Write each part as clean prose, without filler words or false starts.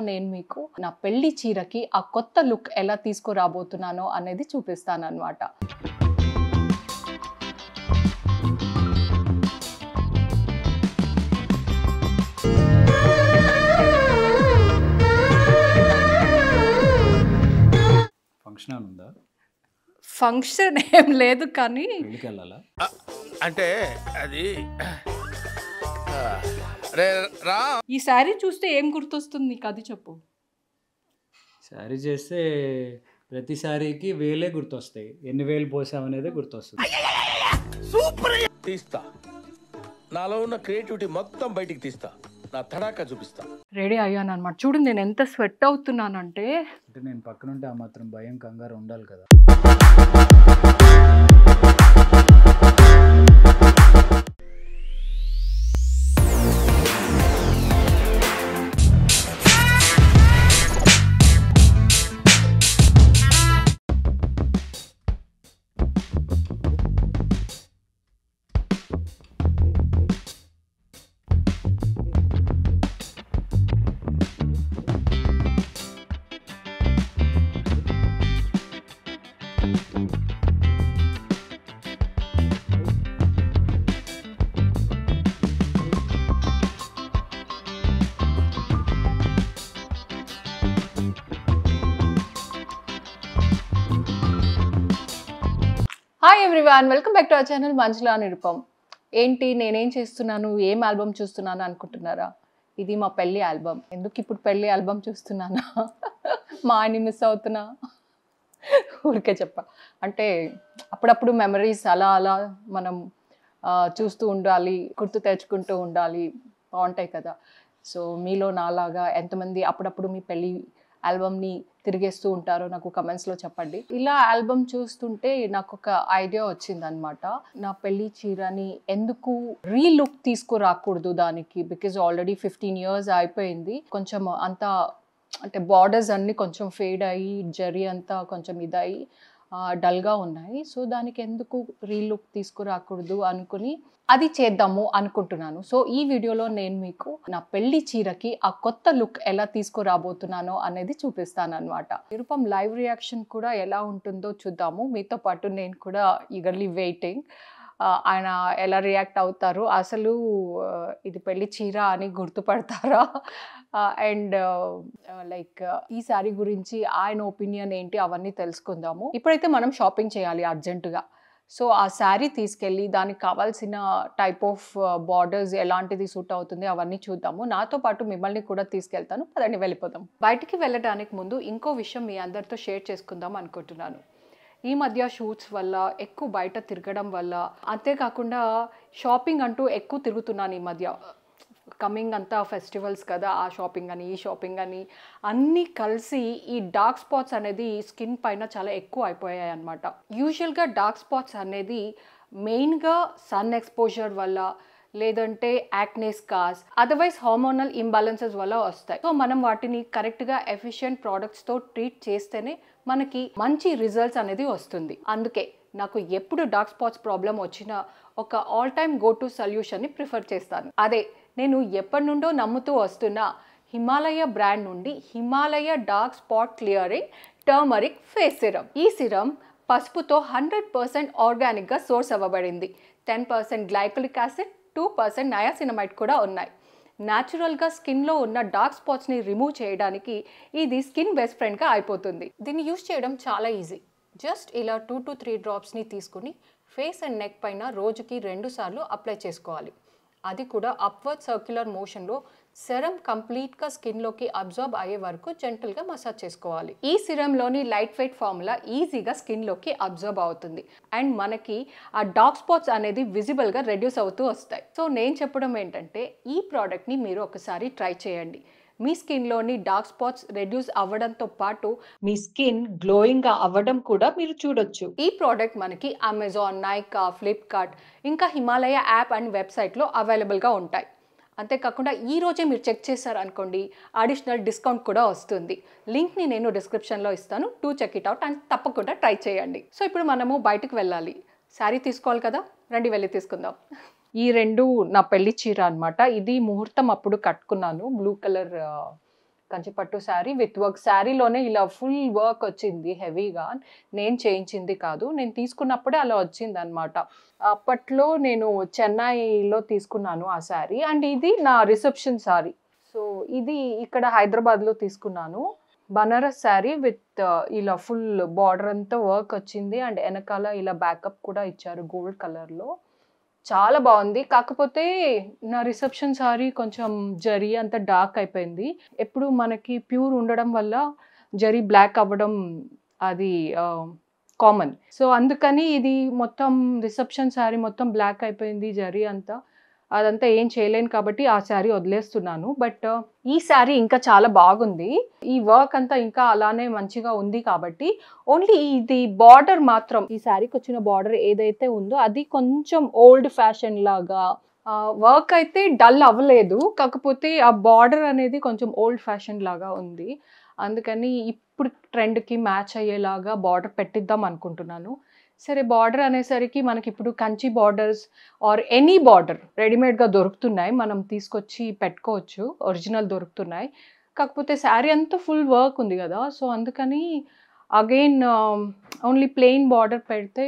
నేను మీకు నా పెళ్లి చీరకి ఆ కొత్త లుక్ ఎలా తీసుకురాబోతున్నానో అనేది చూపిస్తానన్నమాట. ఫంక్షన్ ఉందా? ఫంక్షన్ ఏం లేదు కానీ పెళ్ళికి వెళ్ళాలా? అంటే అది ఈ శారీ చూస్తే ఏం గుర్తొస్తుంది నీకు, అది చెప్పు. శారీ చేస్తే ప్రతి శారీకి వేలే గుర్తొస్తాయి. ఎన్ని వేలు పోసామనేదే గుర్తొస్తుంది. సూపర్ తీస్తా, నాలో ఉన్న క్రియేటివిటీ మొత్తం బయటికి తీస్తా, నా తడాకా చూపిస్తా. రెడీ అయ్యాను అనమాట. చూడు నేను ఎంత స్వెట్ అవుతున్నానంటే. అంటే నేను పక్కనుంటే ఆ మాత్రం భయం కంగారు ఉండాలి కదా. Hi everyone, welcome back to our channel Manjula Nirupam. ఏంటి నేనేం చేస్తున్నాను, ఏం ఆల్బమ్ చూస్తున్నాను అనుకుంటున్నారా? ఇది మా పెళ్ళి ఆల్బమ్. ఎందుకు ఇప్పుడు పెళ్ళి ఆల్బమ్ చూస్తున్నానా? మా ఆయన్ని మిస్ అవుతున్నా, ఊరికే చెప్పా. అంటే అప్పుడప్పుడు మెమరీస్ అలా అలా మనం చూస్తూ ఉండాలి, గుర్తు తెచ్చుకుంటూ ఉండాలి, బాగుంటాయి కదా. సో మీలో నాలాగా ఎంతమంది అప్పుడప్పుడు మీ పెళ్ళి ఆల్బమ్ని తిరిగేస్తూ ఉంటారో నాకు కమెంట్స్లో చెప్పండి. ఇలా ఆల్బమ్ చూస్తుంటే నాకు ఒక ఐడియా వచ్చిందనమాట. నా పెళ్లి చీరని ఎందుకు రీలుక్ తీసుకురాకూడదు దానికి, బికాజ్ ఆల్రెడీ 15 years అయిపోయింది. కొంచెం అంతా అంటే బార్డర్స్ అన్నీ కొంచెం ఫేడ్ అయ్యి, జరీ అంతా కొంచెం ఇదయ్యి డల్గా ఉన్నాయి. సో దానికి ఎందుకు రీలుక్ తీసుకురాకూడదు అనుకుని అది చేద్దాము అనుకుంటున్నాను. సో ఈ వీడియోలో నేను మీకు నా పెళ్లి చీరకి ఆ కొత్త లుక్ ఎలా తీసుకురాబోతున్నానో అనేది చూపిస్తాను అనమాట. నిరుపం లైవ్ రియాక్షన్ కూడా ఎలా ఉంటుందో చూద్దాము. మీతో పాటు నేను కూడా ఈగర్లీ వెయిటింగ్. ఆయన ఎలా రియాక్ట్ అవుతారు, అసలు ఇది పెళ్లి చీర అని గుర్తుపడతారా, అండ్ లైక్ ఈ శారీ గురించి ఆయన ఒపీనియన్ ఏంటి అవన్నీ తెలుసుకుందాము. ఇప్పుడైతే మనం షాపింగ్ చేయాలి అర్జెంటుగా. సో ఆ శారీ తీసుకెళ్ళి దానికి కావాల్సిన టైప్ ఆఫ్ బార్డర్స్ ఎలాంటిది సూట్ అవుతుంది అవన్నీ చూద్దాము. నాతో పాటు మిమ్మల్ని కూడా తీసుకెళ్తాను, పదండి వెళ్ళిపోదాం. బయటికి వెళ్ళడానికి ముందు ఇంకో విషయం మీ అందరితో షేర్ చేసుకుందాం అనుకుంటున్నాను. ఈ మధ్య షూట్స్ వల్ల ఎక్కువ బయట తిరగడం వల్ల, అంతేకాకుండా షాపింగ్ అంటూ ఎక్కువ తిరుగుతున్నాను ఈ మధ్య. కమింగ్ అంతా ఫెస్టివల్స్ కదా, ఆ షాపింగ్ అని ఈ షాపింగ్ అని అన్నీ కలిసి ఈ డార్క్ స్పాట్స్ అనేది స్కిన్ పైన చాలా ఎక్కువ అయిపోయాయి అన్నమాట. యూజువల్గా డార్క్ స్పాట్స్ అనేది మెయిన్గా సన్ ఎక్స్పోజర్ వల్ల, లేదంటే acne scars, otherwise hormonal imbalances వల్ల వస్తాయి. సో మనం వాటిని కరెక్ట్గా ఎఫిషియెంట్ ప్రోడక్ట్స్తో ట్రీట్ చేస్తేనే మనకి మంచి రిజల్ట్స్ అనేది వస్తుంది. అందుకే నాకు ఎప్పుడు డార్క్ స్పాట్స్ ప్రాబ్లం వచ్చినా ఒక ఆల్ టైమ్ గో టు సొల్యూషన్ని ప్రిఫర్ చేస్తాను. అదే నేను ఎప్పటి నుండో నమ్ముతూ వస్తున్న హిమాలయ బ్రాండ్ నుండి Himalaya dark spot clearing turmeric face serum. ఈ సిరమ్ పసుపుతో 100% ఆర్గానిక్గా సోర్స్ అవ్వబడింది. 10% గ్లైకోలిక్ యాసిడ్, 2% నయాసినమైడ్ కూడా ఉన్నాయి. న్యాచురల్గా స్కిన్లో ఉన్న డార్క్ స్పాట్స్ని రిమూవ్ చేయడానికి ఇది స్కిన్ బెస్ట్ ఫ్రెండ్గా అయిపోతుంది. దీన్ని యూజ్ చేయడం చాలా ఈజీ. జస్ట్ ఇలా 2 to 3 డ్రాప్స్ని తీసుకుని ఫేస్ అండ్ నెక్ పైన రోజుకి 2 సార్లు అప్లై చేసుకోవాలి. అది కూడా అప్వర్డ్ సర్క్యులర్ మోషన్లో సెరమ్ కంప్లీట్గా స్కిన్లోకి అబ్జార్బ్ అయ్యే వరకు జెంటల్గా మసాజ్ చేసుకోవాలి. ఈ సిరమ్లోని లైట్ వెయిట్ ఫార్ములా ఈజీగా స్కిన్లోకి అబ్జార్బ్ అవుతుంది అండ్ మనకి ఆ డార్క్ స్పాట్స్ అనేది విజిబుల్గా రెడ్యూస్ అవుతూ వస్తాయి. సో నేను చెప్పడం ఏంటంటే ఈ ప్రోడక్ట్ని మీరు ఒకసారి ట్రై చేయండి. మీ స్కిన్లోని డార్క్ స్పాట్స్ రెడ్యూస్ అవ్వడంతో పాటు మీ స్కిన్ గ్లోయింగ్గా అవ్వడం కూడా మీరు చూడొచ్చు. ఈ ప్రోడక్ట్ మనకి అమెజాన్, నైకా, ఫ్లిప్కార్ట్, ఇంకా హిమాలయ యాప్ అండ్ వెబ్సైట్లో అవైలబుల్గా ఉంటాయి. అంతేకాకుండా ఈ రోజే మీరు చెక్ చేశారనుకోండి, అడిషనల్ డిస్కౌంట్ కూడా వస్తుంది. లింక్ని నేను డిస్క్రిప్షన్లో ఇస్తాను, to check it out and తప్పకుండా ట్రై చేయండి. సో ఇప్పుడు మనము బయటకు వెళ్ళాలి, శారీ తీసుకోవాలి కదా, రండి వెళ్ళి తీసుకుందాం. ఈ రెండు నా పెళ్లి చీర అనమాట. ఇది ముహూర్తం అప్పుడు కట్టుకున్నాను, బ్లూ కలర్ కంచిపట్టు శారీ విత్ వర్క్. శారీలోనే ఇలా ఫుల్ వర్క్ వచ్చింది హెవీగా. నేను చేయించింది కాదు, నేను తీసుకున్నప్పుడే అలా వచ్చింది అనమాట. అప్పట్లో నేను చెన్నైలో తీసుకున్నాను ఆ శారీ. అండ్ ఇది నా రిసెప్షన్ శారీ. సో ఇది ఇక్కడ హైదరాబాద్లో తీసుకున్నాను. బనారస్ శారీ విత్ ఇలా ఫుల్ బార్డర్ అంతా వర్క్ వచ్చింది. అండ్ వెనకాల ఇలా బ్యాకప్ కూడా ఇచ్చారు గోల్డ్ కలర్లో. చాలా బాగుంది. కాకపోతే నా రిసెప్షన్ సారీ కొంచెం జరీ అంత డార్క్ అయిపోయింది. ఎప్పుడు మనకి ప్యూర్ ఉండడం వల్ల జరీ బ్లాక్ అవ్వడం అది కామన్. సో అందుకని ఇది మొత్తం రిసెప్షన్ సారీ మొత్తం బ్లాక్ అయిపోయింది జరీ అంతా. అదంతా ఏం చేయలేను కాబట్టి ఆ శారీ వదిలేస్తున్నాను. బట్ ఈ శారీ ఇంకా చాలా బాగుంది. ఈ వర్క్ అంతా ఇంకా అలానే మంచిగా ఉంది కాబట్టి ఓన్లీ ఇది బార్డర్ మాత్రం, ఈ శారీకి వచ్చిన బార్డర్ ఏదైతే ఉందో అది కొంచెం ఓల్డ్ ఫ్యాషన్ లాగా, వర్క్ అయితే డల్ అవ్వలేదు, కాకపోతే ఆ బార్డర్ అనేది కొంచెం ఓల్డ్ ఫ్యాషన్ లాగా ఉంది. అందుకని ఇప్పుడు ట్రెండ్కి మ్యాచ్ అయ్యేలాగా బార్డర్ పెట్టిద్దాం అనుకుంటున్నాను. సరే, బార్డర్ అనేసరికి మనకి ఇప్పుడు Kanchi borders or any border రెడీమేడ్గా దొరుకుతున్నాయి, మనం తీసుకొచ్చి పెట్టుకోవచ్చు, ఒరిజినల్ దొరుకుతున్నాయి. కాకపోతే శారీ అంతా ఫుల్ వర్క్ ఉంది కదా, సో అందుకని అగైన్ ఓన్లీ ప్లెయిన్ బార్డర్ పెడితే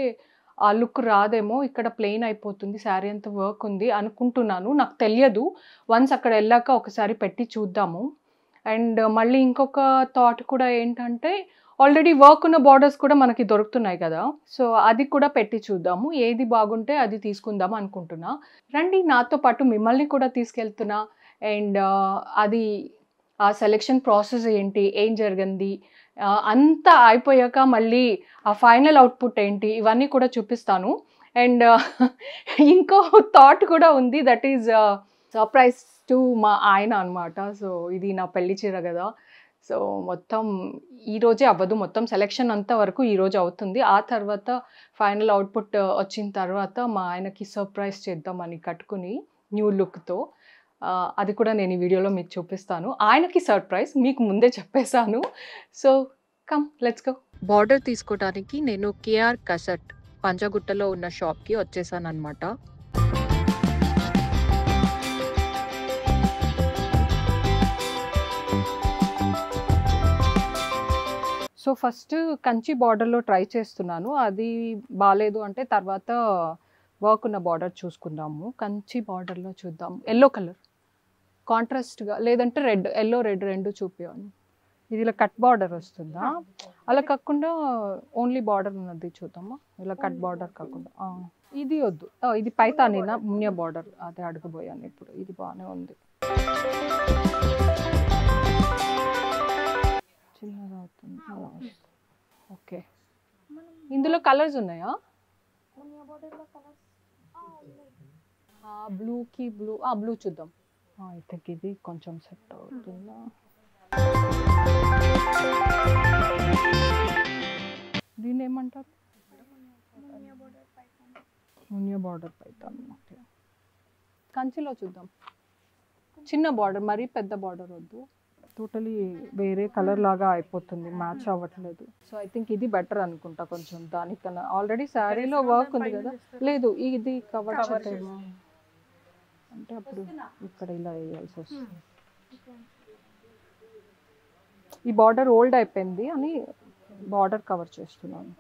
ఆ లుక్ రాదేమో, ఇక్కడ ప్లెయిన్ అయిపోతుంది, శారీ అంతా వర్క్ ఉంది అనుకుంటున్నాను. నాకు తెలియదు, వన్స్ అక్కడ వెళ్ళాక ఒకసారి పెట్టి చూద్దాము. అండ్ మళ్ళీ ఇంకొక థాట్ కూడా ఏంటంటే, ఆల్రెడీ వర్క్ ఉన్న బార్డర్స్ కూడా మనకి దొరుకుతున్నాయి కదా, సో అది కూడా పెట్టి చూద్దాము. ఏది బాగుంటే అది తీసుకుందాం అనుకుంటున్నా. రండి, నాతో పాటు మిమ్మల్ని కూడా తీసుకెళ్తున్నా. అండ్ అది ఆ సెలెక్షన్ ప్రాసెస్ ఏంటి, ఏం జరిగింది, అంతా అయిపోయాక మళ్ళీ ఆ ఫైనల్ అవుట్పుట్ ఏంటి, ఇవన్నీ కూడా చూపిస్తాను. అండ్ ఇంకో థాట్ కూడా ఉంది, దట్ ఈజ్ సర్ప్రైజ్ టు మా ఆయన అనమాట. సో ఇది నా పెళ్లి చీర కదా, సో మొత్తం ఈరోజే అవ్వదు, మొత్తం సెలెక్షన్ అంతా వరకు ఈరోజు అవుతుంది. ఆ తర్వాత ఫైనల్ అవుట్పుట్ వచ్చిన తర్వాత మా ఆయనకి సర్ప్రైజ్ చేద్దామని కట్టుకుని న్యూ లుక్తో. అది కూడా నేను ఈ వీడియోలో మీకు చూపిస్తాను. ఆయనకి సర్ప్రైజ్ మీకు ముందే చెప్పేశాను. So come, let's go. Border తీసుకోవడానికి నేను కేఆర్ కసట్ పంజాగుట్టలో ఉన్న షాప్కి వచ్చేసాను అనమాట. సో ఫస్ట్ కంచి బార్డర్లో ట్రై చేస్తున్నాను, అది బాగాలేదు అంటే తర్వాత వర్క్ ఉన్న బార్డర్ చూసుకుందాము. కంచి బార్డర్లో చూద్దాం, ఎల్లో కలర్ కాంట్రాస్ట్గా, లేదంటే రెడ్, ఎల్లో రెడ్ రెండు చూపించాను. ఇది ఇలా కట్ బార్డర్ వస్తుందా, అలా కాకుండా ఓన్లీ బార్డర్ ఉన్నది చూద్దామా, ఇలా కట్ బార్డర్ కాకుండా. ఇది వద్దు, ఇది పైతానీనా మున్య బార్డర్, అదే అడగబోయాను ఇప్పుడు. ఇది బాగానే ఉంది, చిన్నగా అవుతుంది. ఓకే, ఇందులో కలర్స్ ఉన్నాయా? బ్లూకి బ్లూ, బ్లూ చూద్దాం. అయితే ఇది కొంచెం సెట్ అవుతుందా. దీన్ని ఏమంటారు? మున్య బార్డర్ పైతాన్. ఓకే, కంచిలో చూద్దాం. చిన్న బార్డర్, మరీ పెద్ద బార్డర్ వద్దు, టోటలీ వేరే కలర్ లాగా అయిపోతుంది, మ్యాచ్ అవ్వట్లేదు. సో ఐ థింక్ ఇది బెటర్ అనుకుంటా కొంచెం దానికన్నా. ఆల్రెడీ శారీలో వర్క్ ఉంది కదా, లేదు ఇది కవర్ చేద్దామా అంటే అప్పుడు ఇక్కడ ఇలా వేయాల్సి వస్తుంది. ఈ బార్డర్ ఓల్డ్ అయిపోయింది అని బార్డర్ కవర్ చేస్తున్నాను.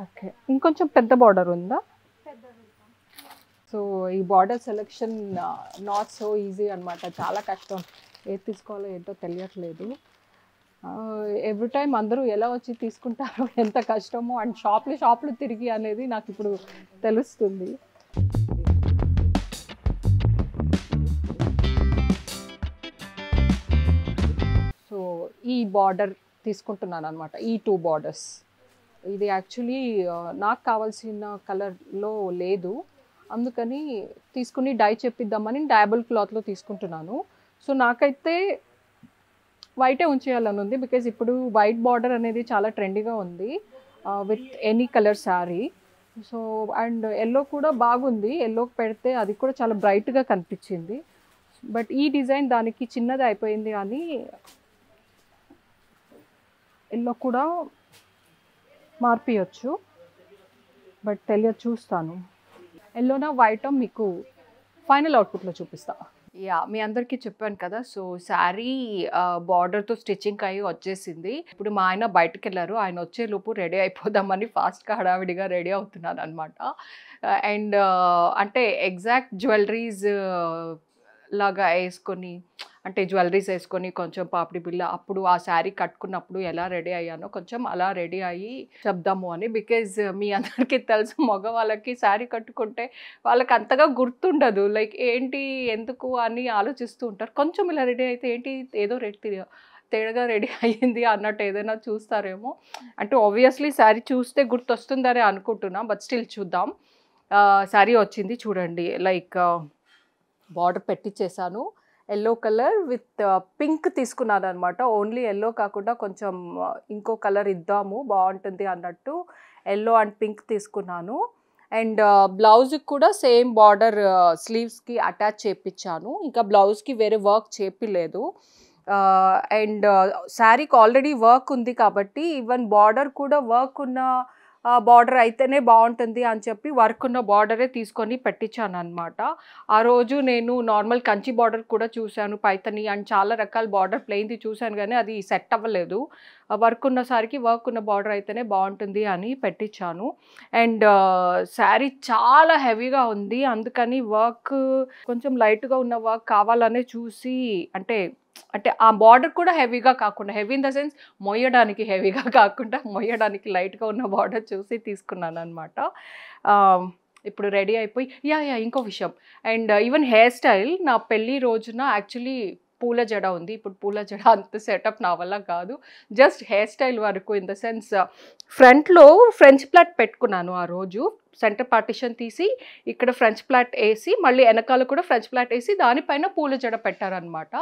ఓకే, ఇంకొంచెం పెద్ద బార్డర్ ఉందా? సో ఈ border selection not so easy అనమాట, చాలా కష్టం. ఏది తీసుకోవాలో ఏంటో తెలియట్లేదు. ఎవ్రీ టైం అందరూ ఎలా వచ్చి తీసుకుంటారో ఎంత కష్టమో, అండ్ షాప్లు తిరిగి అనేది నాకు ఇప్పుడు తెలుస్తుంది. సో ఈ బార్డర్ తీసుకుంటున్నాను అనమాట, ఈ 2 బార్డర్స్. ఇది యాక్చువల్లీ నాకు కావాల్సిన కలర్లో లేదు, అందుకని తీసుకుని డై చెప్పిద్దామని డయాబుల్ క్లాత్లో తీసుకుంటున్నాను. సో నాకైతే వైటే ఉంచేయాలని ఉంది, బికాజ్ ఇప్పుడు వైట్ బార్డర్ అనేది చాలా ట్రెండీగా ఉంది with any colour sari. So and yellow కూడా బాగుంది, ఎల్లోకి పెడితే అది కూడా చాలా బ్రైట్గా కనిపించింది. బట్ ఈ డిజైన్ దానికి చిన్నది అయిపోయింది అని ఎల్లో కూడా మార్పియచ్చు, బట్ తెలియదు, చూస్తాను. ఎల్లోనా వైటో మీకు ఫైనల్ అవుట్పుట్లో చూపిస్తా. యా, మీ అందరికీ చెప్పాను కదా, సో శారీ బార్డర్తో స్టిచ్చింగ్ అయ్యి వచ్చేసింది. ఇప్పుడు మా ఆయన బయటకు వెళ్ళారు, ఆయన వచ్చేలోపు రెడీ అయిపోదామని ఫాస్ట్గా హడావిడిగా రెడీ అవుతున్నాను అనమాట. అండ్ అంటే ఎగ్జాక్ట్ జ్యువెలరీస్ లాగా వేసుకొని, అంటే జ్యువెలరీస్ వేసుకొని కొంచెం పాపిడి బిళ్ళ అప్పుడు ఆ శారీ కట్టుకున్నప్పుడు ఎలా రెడీ అయ్యానో కొంచెం అలా రెడీ అయ్యి చెప్దాము అని. బికాజ్ మీ అందరికీ తెలుసు, మగవాళ్ళకి శారీ కట్టుకుంటే వాళ్ళకి అంతగా గుర్తుండదు, లైక్ ఏంటి ఎందుకు అని ఆలోచిస్తూ ఉంటారు. కొంచెం ఇలా రెడీ అయితే ఏంటి ఏదో తేడాగా రెడీ అయ్యింది అన్నట్టు ఏదైనా చూస్తారేమో. అంటే ఆబ్వియస్లీ శారీ చూస్తే గుర్తొస్తుందని అనుకుంటున్నాం, బట్ స్టిల్ చూద్దాం. శారీ వచ్చింది చూడండి, లైక్ బార్డర్ పెట్టించేసాను. ఎల్లో కలర్ విత్ పింక్ తీసుకున్నాను అనమాట. ఓన్లీ ఎల్లో కాకుండా కొంచెం ఇంకో కలర్ ఇద్దాము బాగుంటుంది అన్నట్టు ఎల్లో అండ్ పింక్ తీసుకున్నాను. అండ్ బ్లౌజ్కి కూడా సేమ్ బార్డర్ స్లీవ్స్కి అటాచ్ చేయించాను, ఇంకా బ్లౌజ్కి వేరే వర్క్ చేపిలేదు. అండ్ శారీకి ఆల్రెడీ వర్క్ ఉంది కాబట్టి ఈవెన్ బార్డర్ కూడా వర్క్ ఉన్న బార్డర్ అయితేనే బాగుంటుంది అని చెప్పి వర్క్ ఉన్న బార్డరే తీసుకొని పెట్టించాను అనమాట. ఆ రోజు నేను నార్మల్ కంచి బార్డర్ కూడా చూశాను, పైతని అండ్ చాలా రకాల బార్డర్ ప్లెయిన్ది చూశాను, కానీ అది సెట్ అవ్వలేదు. వర్క్ ఉన్న సారికి వర్క్ ఉన్న బార్డర్ అయితేనే బాగుంటుంది అని పెట్టించాను. అండ్ శారీ చాలా హెవీగా ఉంది, అందుకని వర్క్ కొంచెం లైట్గా ఉన్న వర్క్ కావాలనే చూసి, అంటే ఆ బార్డర్ కూడా హెవీగా కాకుండా, హెవీ ఇన్ ద సెన్స్ మొయ్యడానికి హెవీగా కాకుండా మొయ్యడానికి లైట్గా ఉన్న బార్డర్ చూసి తీసుకున్నాను అనమాట. ఇప్పుడు రెడీ అయిపోయి ఇంకో విషయం, అండ్ ఈవెన్ హెయిర్ స్టైల్ నా పెళ్ళి రోజున యాక్చువల్లీ పూల జడ ఉంది. ఇప్పుడు పూల జడ అంత సెటప్ నా వల్ల కాదు, జస్ట్ హెయిర్ స్టైల్ వరకు. ఇన్ ద సెన్స్ ఫ్రంట్లో ఫ్రెంచ్ ప్లాట్ పెట్టుకున్నాను ఆ రోజు, సెంటర్ పార్టిషన్ తీసి ఇక్కడ ఫ్రెంచ్ ప్లాట్ వేసి మళ్ళీ వెనకాల కూడా ఫ్రెంచ్ ప్లాట్ వేసి దానిపైన పూల జడ పెట్టారనమాట.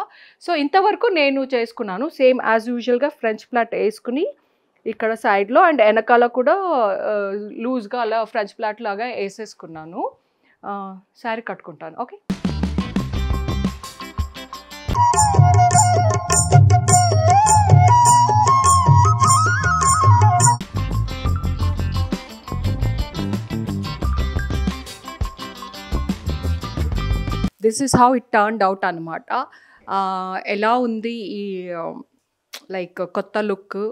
సో ఇంతవరకు నేను చేసుకున్నాను సేమ్ యాజ్ యూజువల్గా ఫ్రెంచ్ ప్లాట్ వేసుకుని ఇక్కడ సైడ్లో అండ్ వెనకాల కూడా లూజ్గా అలా ఫ్రెంచ్ ప్లాట్ లాగా వేసేసుకున్నాను. శారీ కట్టుకుంటాను. Okay, this is how it turned out అనమాట. ఎలా ఉంది ఈ లైక్ కొత్త లుక్,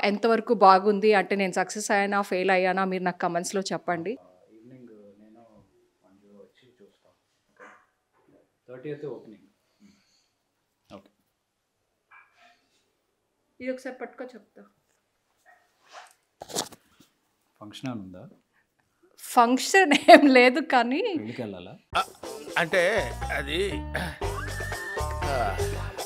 ఎంతవరకు బాగుంది, అంటే నేను సక్సెస్ అయ్యానా ఫెయిల్ అయ్యానా మీరు నాకు కమెంట్స్లో చెప్పండి. ఈవినింగ్ నేను మంజు వచ్చి చూస్తాం. 30th opening. ఓకే, ఇది ఒకసారి పట్టుకో చెప్తా. ఫంక్షన్ ఉందా? ఫంక్షన్ ఏం లేదు కానీ పెళ్ళికి వెళ్ళాలా? అంటే అది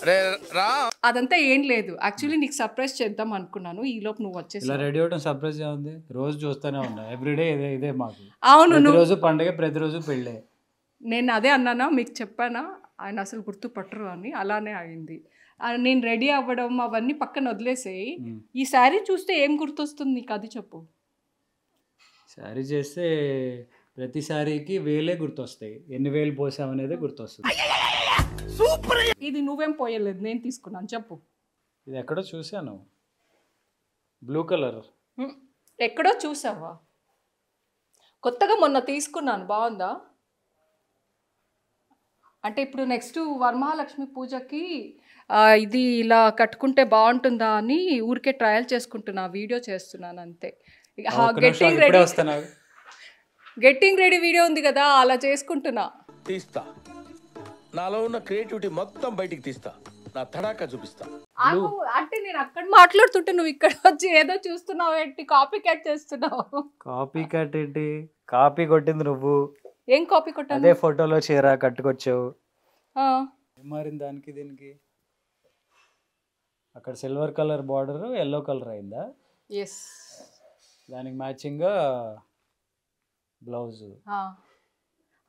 రే రా, అదంతా ఏం లేదు. యాక్చువల్లీ నీకు సర్ప్రైజ్ చేద్దాం అనుకున్నాను, ఈ లోపు నువ్వు వచ్చేసి. ఇలా రెడీ అవ్వడం సర్ప్రైజ్గా ఉంది. రోజు చూస్తూనే ఉన్నా, ఎవ్రీడే ఇదే మాకు. అవును, ప్రతిరోజు పండగ, ప్రతిరోజు పెళ్ళే. నేను అదే అన్నానా, మీకు చెప్పానా ఆయన అసలు గుర్తుపట్టరు అని, అలానే అయింది. నేను రెడీ అవ్వడం అవన్నీ పక్కన వదిలేసేయి, ఈ శారీ చూస్తే ఏం గుర్తొస్తుంది నీకు అది చెప్పు. శారీ చేస్తే ప్రతి శారీకి వేలే గుర్తొస్తాయి, ఎన్ని వేలు పోసామనేది గుర్తొస్తుంది. ఇది నువ్వేం పోయలేదు, నేను తీసుకున్నాను, చెప్పు. ఇది ఎక్కడో చూశాను, బ్లూ కలర్. ఎక్కడో చూసావా? కొత్తగా మొన్న తీసుకున్నాను, బాగుందా? అంటే ఇప్పుడు నెక్స్ట్ వరమహాలక్ష్మి పూజకి ఇది ఇలా కట్టుకుంటే బాగుంటుందా అని ఊరికే ట్రయల్ చేసుకుంటున్నా, వీడియో చేస్తున్నాను అంతే. గెట్టింగ్ రెడీ వీడియో ఉంది కదా, అలా చేసుకుంటున్నా. తీస్తా, నాలో ఉన్న క్రియేటివిటీ మొత్తం బయటికి తీస్తా, నా తడాకా చూపిస్తా. అంటే నేను అక్కడ మాట్లాడుతుంటే నువ్వు ఇక్కడ వచ్చి ఏదో చూస్తున్నావు ఏంటి, కాపీ క్యాట్ చేస్తున్నావు. కాపీ కట్ ఏంటి? కాపీ కొట్టింది నువ్వు. ఏం కాపీ కొట్టావు? అదే ఫోటోలో చీర కట్టుకొచ్చావు. ఏం మారింది దానికి దీనికి? అక్కడ silver colour border yellow colour అయిందా? ఎస్, దానికి మ్యాచింగ్గా బ్లౌజ్.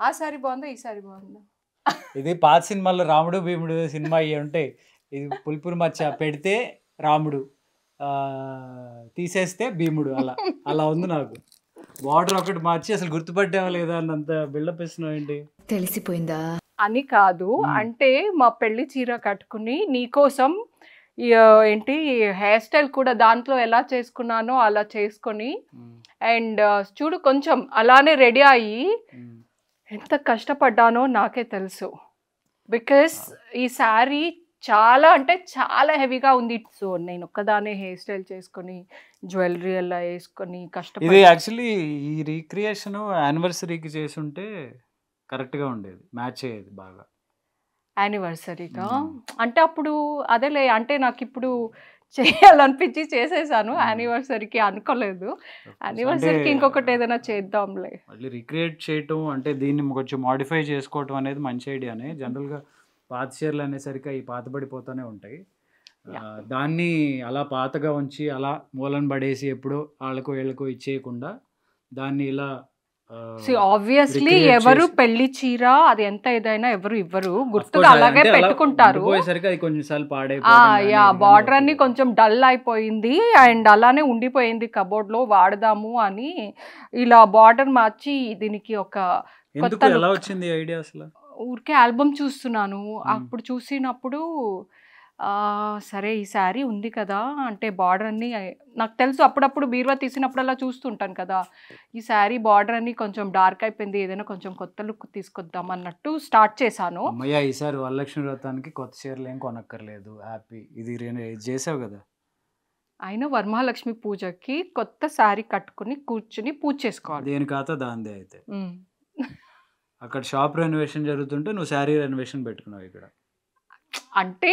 ఆ సారీ బాగుందా, ఈ సారీ బాగుందా? ఇది పాత సినిమాలో రాముడు భీముడు సినిమా అయ్యి ఉంటాయి. ఇది పులిపురి మచ్చ పెడితే రాముడు, తీసేస్తే భీముడు, అలా అలా ఉంది నాకు. బార్డర్ ఒకటి మార్చి అసలు గుర్తుపట్టావా లేదా అన్నంత బిల్డప్ ఇస్తున్నావు ఏంటి? తెలిసిపోయిందా అని కాదు, అంటే మా పెళ్లి చీర కట్టుకుని నీకోసం ఏంటి హెయిర్ స్టైల్ కూడా దాంట్లో ఎలా చేసుకున్నానో అలా చేసుకొని, అండ్ చూడు కొంచెం అలానే రెడీ అయ్యి ఎంత కష్టపడ్డానో నాకే తెలుసు. బికాస్ ఈ శారీ చాలా అంటే చాలా హెవీగా ఉంది. సో నేను ఒక్కదానే హెయిర్ స్టైల్ చేసుకొని జ్యువెలరీ అలా వేసుకొని ఇది కష్టపడి యాక్చువల్లీ ఈ రీక్రియేషన్ యానివర్సరీకి చేసి ఉంటే కరెక్ట్గా ఉండేది, మ్యాచ్ అయ్యేది బాగా. యానివర్సరీగా అంటే అప్పుడు అదేలే, అంటే నాకు ఇప్పుడు చేయాలనిపించి చేసేసాను. యానివర్సరీకి అనుకోలేదు. యానివర్సరీకి ఇంకొకటి ఏదైనా చేద్దాంలే. మళ్ళీ రిక్రియేట్ చేయటం అంటే దీన్ని కొంచెం మాడిఫై చేసుకోవటం అనేది మంచి ఐడియానే. జనరల్గా పాత చీరలు అనేసరికి అవి పాతబడిపోతూనే ఉంటాయి. దాన్ని అలా పాతగా ఉంచి అలా మూలన పడేసి ఎప్పుడో వాళ్ళకు వీళ్ళకు ఇచ్చేయకుండా దాన్ని ఇలా ఆబ్వియస్లీ ఎవరు పెళ్లి చీర అది ఎంత ఏదైనా ఎవరు ఇవ్వరు, గుర్తుగా అలాగే పెట్టుకుంటారు. పోయేసరికి అది కొంచెం సార్లు బార్డర్ అన్ని కొంచెం డల్ అయిపోయింది అండ్ అలానే ఉండిపోయింది కబోర్డ్ లో, వాడదాము అని ఇలా బార్డర్ మార్చి దీనికి ఒక ఎందుకు ఎలా వచ్చింది ఐడియా అసలు? ఊరికే ఆల్బమ్ చూస్తున్నాను. అప్పుడు చూసినప్పుడు సరే ఈ శారీ ఉంది కదా అంటే బార్డర్ అన్ని నాకు తెలుసు, అప్పుడప్పుడు బీరువా తీసినప్పుడల్లా చూస్తుంటాను కదా, ఈ శారీ బార్డర్ అన్ని కొంచెం డార్క్ అయిపోయింది, ఏదైనా కొంచెం కొత్త లుక్ తీసుకొద్దాం అన్నట్టు స్టార్ట్ చేశాను. అమ్మయ్య ఈసారి వరలక్ష్మి వ్రతానికి కొత్త చీరలు ఏం కొనక్కర్లేదు, హ్యాపీ. ఇది చేసావు కదా. అయినా వరమహాలక్ష్మి పూజకి కొత్త శారీ కట్టుకుని కూర్చుని పూజ చేసుకోవాలి. దేని ఖాతా దాందే. అయితే అక్కడ షాప్ రెనోవేషన్ జరుగుతుంటే నువ్వు శారీ రెనోవేషన్ పెట్టుకున్నావు ఇక్కడ. అంటే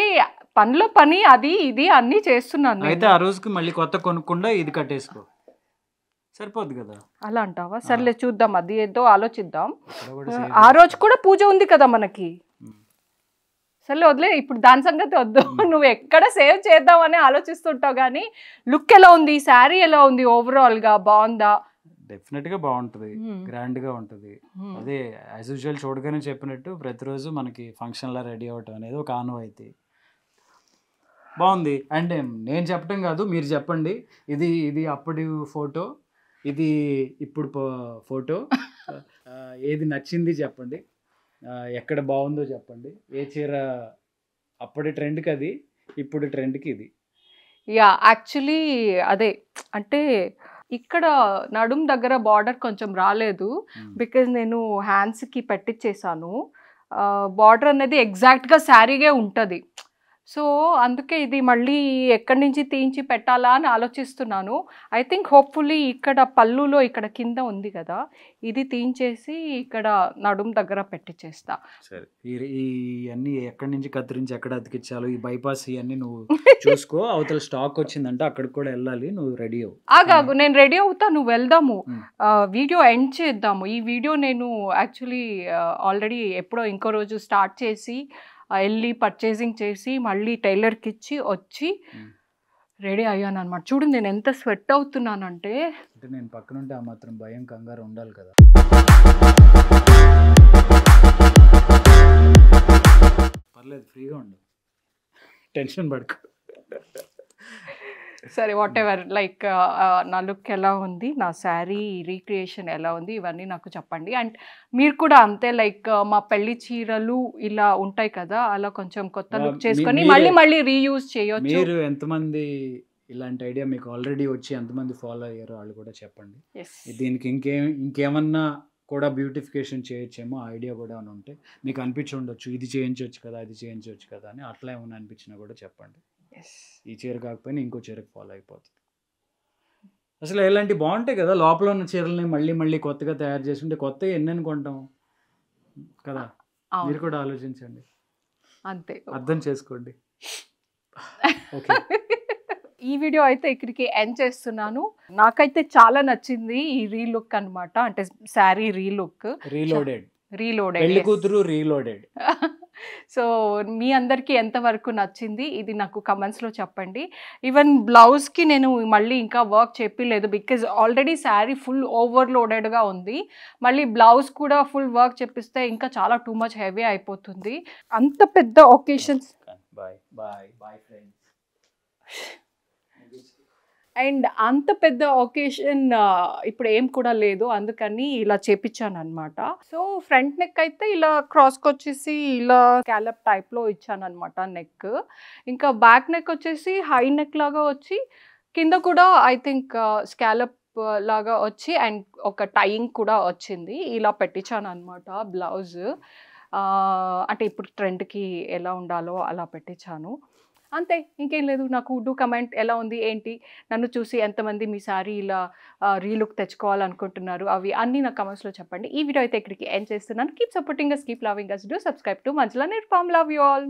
పనిలో పని అది ఇది అన్ని చేస్తున్నాను. అయితే ఆ రోజుకి మళ్ళీ కొత్త కొనుక్కుండా ఇది కట్టేసుకో, సరిపోద్ది కదా. అలా అంటావా? సర్లే చూద్దాం, అది ఏదో ఆలోచిద్దాం. ఆ రోజు కూడా పూజ ఉంది కదా మనకి. సర్లే వదిలే, ఇప్పుడు దాని సంగతి వద్దు. నువ్వు ఎక్కడ సేవ్ చేద్దామని ఆలోచిస్తుంటావు కానీ లుక్ ఎలా ఉంది, శారీ ఎలా ఉంది, ఓవరాల్ గా బాగుందా? డెఫినెట్ గా బాగుంటుంది, గ్రాండ్ గా ఉంటుంది. అదే యాజ్ యూజువల్ చూడగానే చెప్పినట్టు ప్రతిరోజు మనకి ఫంక్షన్ లా రెడీ అవ్వటం అనేది ఒక ఆనవాయితీ. బాగుంది. అండ్ నేను చెప్పడం కాదు, మీరు చెప్పండి. ఇది అప్పుడు ఫోటో, ఇది ఇప్పుడు ఫోటో, ఏది నచ్చింది చెప్పండి, ఎక్కడ బాగుందో చెప్పండి. ఏ చీర అప్పటి ట్రెండ్కి అది, ఇప్పుడు ట్రెండ్కి ఇది. యాక్చువల్లీ అదే అంటే ఇక్కడ నడుం దగ్గర బార్డర్ కొంచెం రాలేదు బికాజ్ నేను హ్యాండ్స్కి పెట్టించేసాను. బార్డర్ అనేది ఎగ్జాక్ట్గా శారీగే ఉంటుంది. సో అందుకే ఇది మళ్ళీ ఎక్కడి నుంచి తీయించి పెట్టాలా అని ఆలోచిస్తున్నాను. ఐ థింక్ హోప్ఫుల్లీ ఇక్కడ పళ్ళులో ఇక్కడ కింద ఉంది కదా, ఇది తీయించేసి ఇక్కడ నడుం దగ్గర పెట్టించేస్తా. సరే, ఇవన్నీ ఎక్కడి నుంచి కత్తిరించి ఎక్కడ అతికించాలో ఈ బైపాస్ ఇవన్నీ నువ్వు చూసుకో. అవతల స్టాక్ వచ్చిందంటే అక్కడికి కూడా వెళ్ళాలి, నువ్వు రెడీ అవ్వు. ఆగాగు, నేను రెడీ అవుతా, నువ్వు వెళ్దాము. వీడియో ఎండ్ చేద్దాము. ఈ వీడియో నేను యాక్చువల్లీ ఆల్రెడీ ఎప్పుడో ఇంకో రోజు స్టార్ట్ చేసి వెళ్ళి పర్చేసింగ్ చేసి మళ్ళీ టైలర్కి ఇచ్చి వచ్చి రెడీ అయ్యాను అనమాట. చూడు నేను ఎంత స్వెట్ అవుతున్నానంటే. అంటే నేను పక్కనుంటే ఆ మాత్రం భయం కంగారు ఉండాలి కదా. పర్లేదు, ఫ్రీగా ఉండు, టెన్షన్ పడుకో. సరే, వాట్ ఎవర్, లైక్ నా లుక్ ఎలా ఉంది, నా శారీ రీక్రియేషన్ ఎలా ఉంది, ఇవన్నీ నాకు చెప్పండి. అండ్ మీరు కూడా అంతే, లైక్ మా పెళ్లి చీరలు ఇలా ఉంటాయి కదా, అలా కొంచెం కొత్త లుక్ చేసుకొని మళ్ళీ రీయూజ్ చేయొచ్చు. మీరు ఎంతమంది ఇలాంటి ఐడియా మీకు ఆల్రెడీ వచ్చి ఎంతమంది ఫాలో అయ్యారో వాళ్ళు కూడా చెప్పండి. దీనికి ఇంకేమన్నా కూడా బ్యూటిఫికేషన్ చేయొచ్చేమో, ఐడియా కూడా ఏమైనా ఉంటే మీకు అనిపించి ఉండొచ్చు, ఇది చేయించవచ్చు కదా, అది చేయించవచ్చు కదా అని. అట్లా ఏమైనా అనిపించినా కూడా చెప్పండి. ఈ చీర కాకపోయినా ఇంకో చీరకు ఫాలో అయిపోతుంది. అసలు ఇలాంటి బాగుంటాయి కదా, లోపల ఉన్న చీరల్ని మళ్ళీ కొత్తగా తయారు చేసుకుంటే కొత్తగా ఎన్ని కొంటాం కదా. మీరు కూడా ఆలోచించండి, అంతే, అర్థం చేసుకోండి. ఓకే, ఈ వీడియో అయితే ఇక్కడికి ఎండ్ చేస్తున్నాను. నాకైతే చాలా నచ్చింది ఈ రీలుక్ అనమాట, అంటే శారీ రీలోడెడ్ పెళ్లి కూతురు రీలోడెడ్. సో మీ అందరికీ ఎంతవరకు నచ్చింది ఇది నాకు కమెంట్స్లో చెప్పండి. ఈవెన్ బ్లౌజ్కి నేను మళ్ళీ ఇంకా వర్క్ చెప్పలేదు బికాజ్ ఆల్రెడీ శారీ ఫుల్ ఓవర్లోడెడ్గా ఉంది. మళ్ళీ బ్లౌజ్ కూడా ఫుల్ వర్క్ చెప్పిస్తే ఇంకా చాలా టూ మచ్ హెవీ అయిపోతుంది. అంత పెద్ద ఒకేషన్స్ అండ్ అంత పెద్ద ఒకేషన్ ఇప్పుడు ఏం కూడా లేదు, అందుకని ఇలా చేపించాను అనమాట. సో ఫ్రంట్ నెక్ అయితే ఇలా క్రాస్కి వచ్చేసి ఇలా స్కాలప్ టైప్లో ఇచ్చాను అనమాట నెక్. ఇంకా బ్యాక్ నెక్ వచ్చేసి హై నెక్ లాగా వచ్చి కింద కూడా ఐ థింక్ స్కాలప్ లాగా వచ్చి అండ్ ఒక టైయింగ్ కూడా వచ్చింది. ఇలా పెట్టించాను అనమాట బ్లౌజ్. అంటే ఇప్పుడు ట్రెండ్‌కి ఎలా ఉండాలో అలా పెట్టించాను. అంతే, ఇంకేం లేదు. నాకు డూ కమెంట్ ఎలా ఉంది, ఏంటి, నన్ను చూసి ఎంతమంది మీ సారీ ఇలా రీలుక్ తెచ్చుకోవాలనుకుంటున్నారు, అవి అన్నీ నాకు కమెంట్స్‌లో చెప్పండి. ఈ వీడియో అయితే ఇక్కడికి ఎండ్ చేస్తున్నాను. Keep supporting us, keep loving us, do subscribe to Manjula Nirupam. Love you all.